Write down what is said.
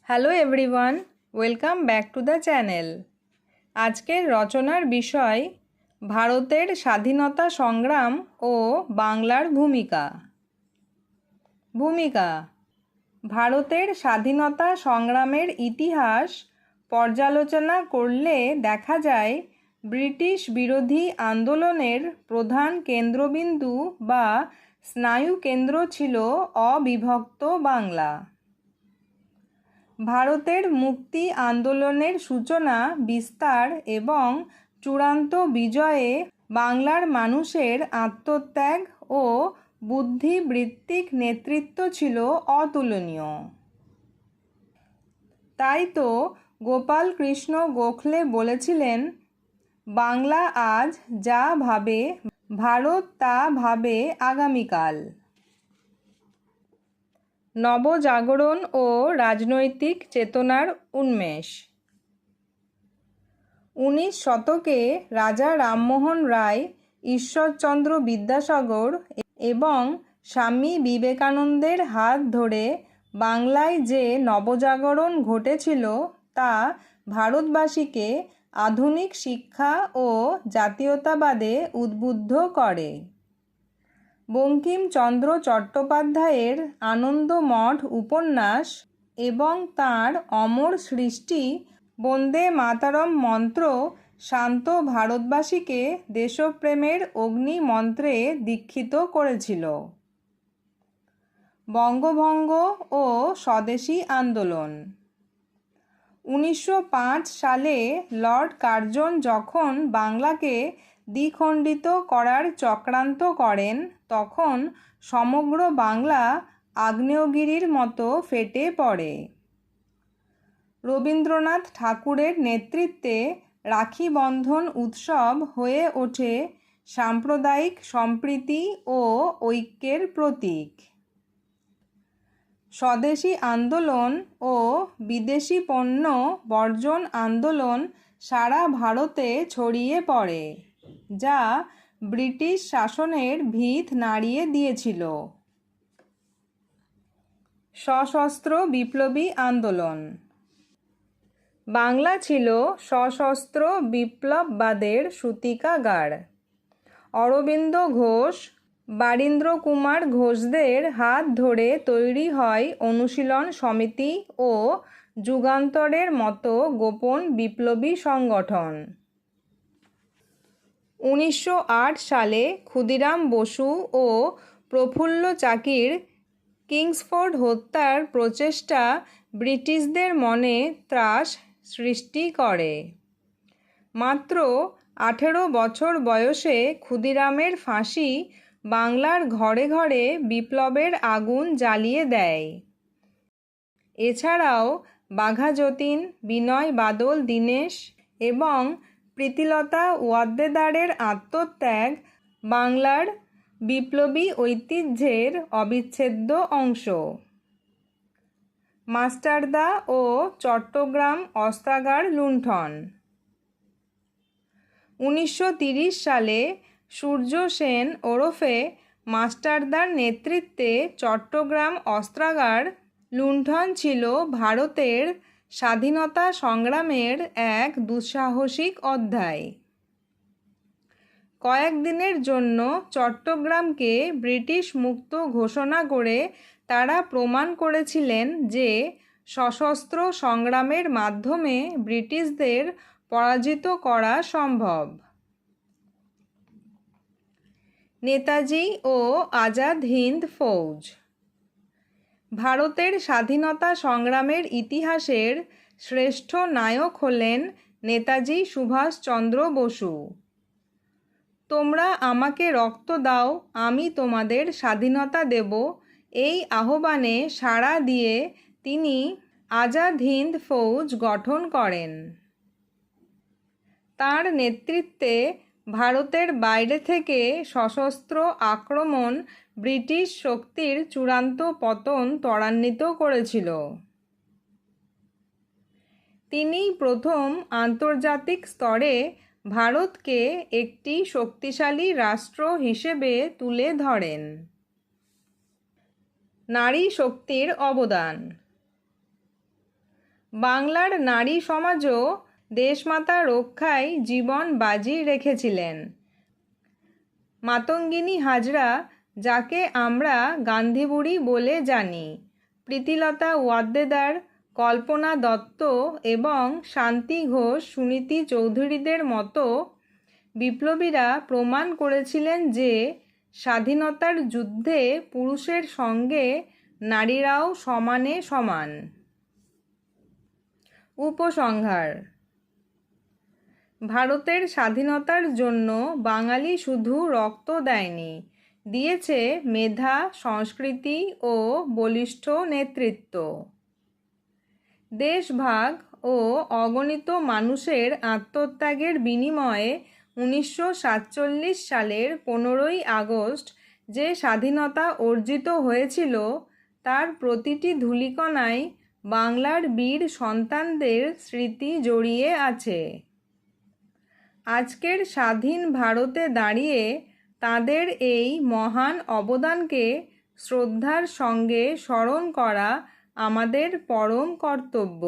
Hello everyone, welcome back to the channel. আজকের রচনার বিষয় ভারতের স্বাধীনতা সংগ্রাম ও বাংলার ভূমিকা। ভারতের স্বাধীনতা সংগ্রামের ইতিহাস পর্যালোচনা করলে দেখা যায় ব্রিটিশ বিরোধী আন্দোলনের প্রধান কেন্দ্রবিন্দু বা স্নায়ুকেন্দ্র ছিল অবিভক্ত বাংলা। ভারতের মুক্তি আন্দোলনের সূচনা, বিস্তার এবং চূড়ান্ত বিজয়ে বাংলার মানুষের আত্মত্যাগ ও বুদ্ধিবৃত্তিক নেতৃত্ব ছিল অতুলনীয়। তাই তো গোপাল কৃষ্ণ গোখলে বলেছিলেন, বাংলা আজ যা ভাবে, ভারত তা ভাবে আগামীকাল। নবজাগরণ ও রাজনৈতিক চেতনার উন্মেষ। 19 শতকে রাজা রামমোহন রায়, ঈশ্বরচন্দ্র বিদ্যাসাগর এবং স্বামী বিবেকানন্দের হাত ধরে বাংলায় যে নবজাগরণ ঘটেছিল তা ভারতবাসীকে আধুনিক শিক্ষা ও জাতীয়তাবাদে উদ্বুদ্ধ করে। বঙ্কিমচন্দ্র চট্টোপাধ্যায়ের আনন্দমঠ উপন্যাস এবং তাঁর অমর সৃষ্টি বন্দে মাতরম মন্ত্র শান্ত ভারতবাসীকে দেশপ্রেমের অগ্নি মন্ত্রে দীক্ষিত করেছিল। বঙ্গভঙ্গ ও স্বদেশী আন্দোলন। 1905 সালে লর্ড কার্জন যখন বাংলাকে দ্বিখণ্ডিত করার চক্রান্ত করেন, তখন সমগ্র বাংলা আগ্নেয়গিরির মতো ফেটে পড়ে। রবীন্দ্রনাথ ঠাকুরের নেতৃত্বে রাখি বন্ধন উৎসব হয়ে ওঠে সাম্প্রদায়িক সম্প্রীতি ও ঐক্যের প্রতীক। স্বদেশী আন্দোলন ও বিদেশি পণ্য বর্জন আন্দোলন সারা ভারতে ছড়িয়ে পড়ে, যা ব্রিটিশ শাসনের ভিত নাড়িয়ে দিয়েছিল। সশস্ত্র বিপ্লবী আন্দোলন। বাংলা ছিল সশস্ত্র বিপ্লববাদের সূতিকাগার। অরবিন্দ ঘোষ, বারীন্দ্র কুমার ঘোষদের হাত ধরে তৈরি হয় অনুশীলন সমিতি ও যুগান্তরের মতো গোপন বিপ্লবী সংগঠন। 1908 সালে ক্ষুদিরাম বসু ও প্রফুল্ল চাকির কিংসফোর্ড হত্যার প্রচেষ্টা ব্রিটিশদের মনে ত্রাস সৃষ্টি করে। মাত্র 18 বছর বয়সে ক্ষুদিরামের ফাঁসি বাংলার ঘরে ঘরে বিপ্লবের আগুন জ্বালিয়ে দেয়। এছাড়াও বাঘা যতীন, বিনয় বাদল দীনেশ এবং প্রীতিলতা ওয়াদ্দেদারের আত্মত্যাগ বাংলার বিপ্লবী ঐতিহ্যের অবিচ্ছেদ্য অংশ। মাস্টারদা ও চট্টগ্রাম অস্ত্রাগার লুণ্ঠন। 1930 সালে সূর্য সেন ওরফে মাস্টারদার নেতৃত্বে চট্টগ্রাম অস্ত্রাগার লুণ্ঠন ছিল ভারতের স্বাধীনতা সংগ্রামের এক দুঃসাহসিক অধ্যায়। কয়েকদিনের জন্য চট্টগ্রামকে ব্রিটিশ মুক্ত ঘোষণা করে তারা প্রমাণ করেছিলেন যে সশস্ত্র সংগ্রামের মাধ্যমে ব্রিটিশদের পরাজিত করা সম্ভব। নেতাজি ও আজাদ হিন্দ ফৌজ। ভারতের স্বাধীনতা সংগ্রামের ইতিহাসের শ্রেষ্ঠ নায়ক হলেন নেতাজি সুভাষচন্দ্র বসু। তোমরা আমাকে রক্ত দাও, আমি তোমাদের স্বাধীনতা দেব, এই আহ্বানে সাড়া দিয়ে তিনি আজাদ হিন্দ ফৌজ গঠন করেন। তাঁর নেতৃত্বে ভারতের বাইরে থেকে সশস্ত্র আক্রমণ ব্রিটিশ শক্তির চূড়ান্ত পতন ত্বরান্বিত করেছিল। তিনি প্রথম আন্তর্জাতিক স্তরে ভারতকে একটি শক্তিশালী রাষ্ট্র হিসেবে তুলে ধরেন। নারী শক্তির অবদান। বাংলার নারী সমাজও দেশমাতা রক্ষায় জীবন বাজি রেখেছিলেন। মাতঙ্গিনী হাজরা, যাকে আমরা গান্ধীবুড়ি বলে জানি, প্রীতিলতা ওয়াদ্দেদার, কল্পনা দত্ত এবং শান্তি ঘোষ, সুনীতি চৌধুরীদের মতো বিপ্লবীরা প্রমাণ করেছিলেন যে স্বাধীনতার যুদ্ধে পুরুষের সঙ্গে নারীরাও সমানে সমান। উপসংহার: ভারতের স্বাধীনতার জন্য বাঙালি শুধু রক্ত দেয়নি, দিয়েছে মেধা, সংস্কৃতি ও বলিষ্ঠ নেতৃত্ব। দেশভাগ ও অগণিত মানুষের আত্মত্যাগের বিনিময়ে 1947 সালের 15ই আগস্ট যে স্বাধীনতা অর্জিত হয়েছিল, তার প্রতিটি ধূলিকণায় বাংলার বীর সন্তানদের স্মৃতি জড়িয়ে আছে। আজকের স্বাধীন ভারতে দাঁড়িয়ে তাদের এই মহান অবদানকে শ্রদ্ধার সঙ্গে স্মরণ করা আমাদের পরম কর্তব্য।